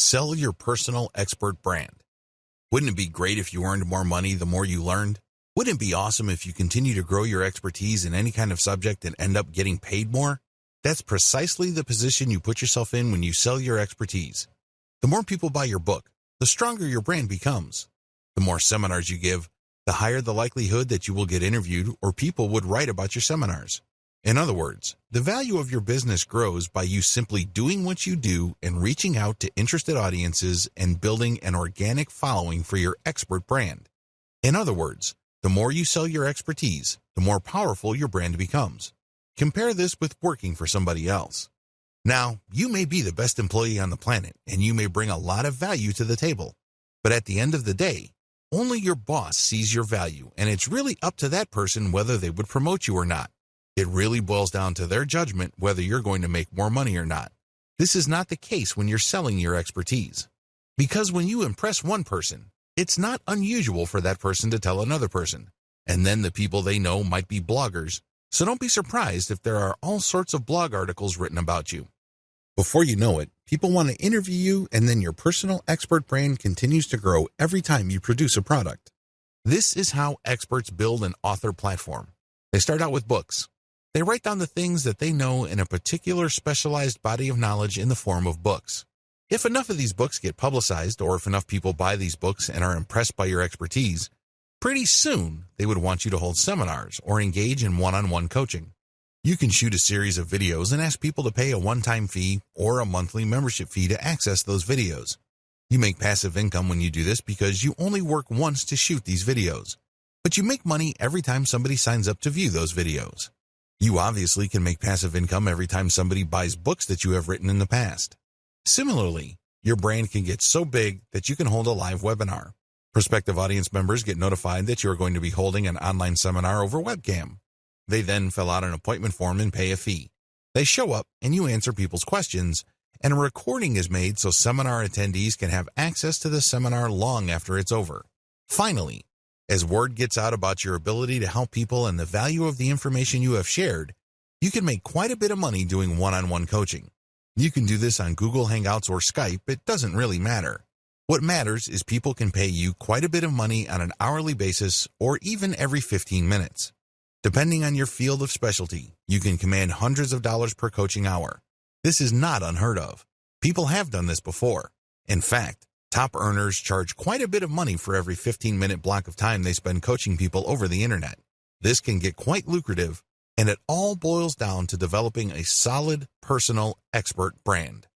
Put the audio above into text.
Sell your personal expert brand. Wouldn't it be great if you earned more money the more you learned? Wouldn't it be awesome if you continue to grow your expertise in any kind of subject and end up getting paid more? That's precisely the position you put yourself in when you sell your expertise. The more people buy your book, the stronger your brand becomes. The more seminars you give, the higher the likelihood that you will get interviewed or people would write about your seminars. In other words, the value of your business grows by you simply doing what you do and reaching out to interested audiences and building an organic following for your expert brand. In other words, the more you sell your expertise, the more powerful your brand becomes. Compare this with working for somebody else. Now, you may be the best employee on the planet and you may bring a lot of value to the table. But at the end of the day, only your boss sees your value, and it's really up to that person whether they would promote you or not. It really boils down to their judgment whether you're going to make more money or not. This is not the case when you're selling your expertise. Because when you impress one person, it's not unusual for that person to tell another person. And then the people they know might be bloggers, so don't be surprised if there are all sorts of blog articles written about you. Before you know it, people want to interview you, and then your personal expert brand continues to grow every time you produce a product. This is how experts build an author platform. They start out with books. They write down the things that they know in a particular specialized body of knowledge in the form of books. If enough of these books get publicized, or if enough people buy these books and are impressed by your expertise, pretty soon they would want you to hold seminars or engage in one-on-one coaching. You can shoot a series of videos and ask people to pay a one-time fee or a monthly membership fee to access those videos. You make passive income when you do this because you only work once to shoot these videos, but you make money every time somebody signs up to view those videos. You obviously can make passive income every time somebody buys books that you have written in the past. Similarly, your brand can get so big that you can hold a live webinar. Prospective audience members get notified that you are going to be holding an online seminar over webcam. They then fill out an appointment form and pay a fee. They show up and you answer people's questions, and a recording is made so seminar attendees can have access to the seminar long after it's over. Finally, as word gets out about your ability to help people and the value of the information you have shared, you can make quite a bit of money doing one-on-one coaching. You can do this on Google Hangouts or Skype, it doesn't really matter. What matters is people can pay you quite a bit of money on an hourly basis or even every 15 minutes. Depending on your field of specialty, you can command hundreds of dollars per coaching hour. This is not unheard of. People have done this before. In fact, top earners charge quite a bit of money for every 15-minute block of time they spend coaching people over the internet. This can get quite lucrative, and it all boils down to developing a solid, personal, expert brand.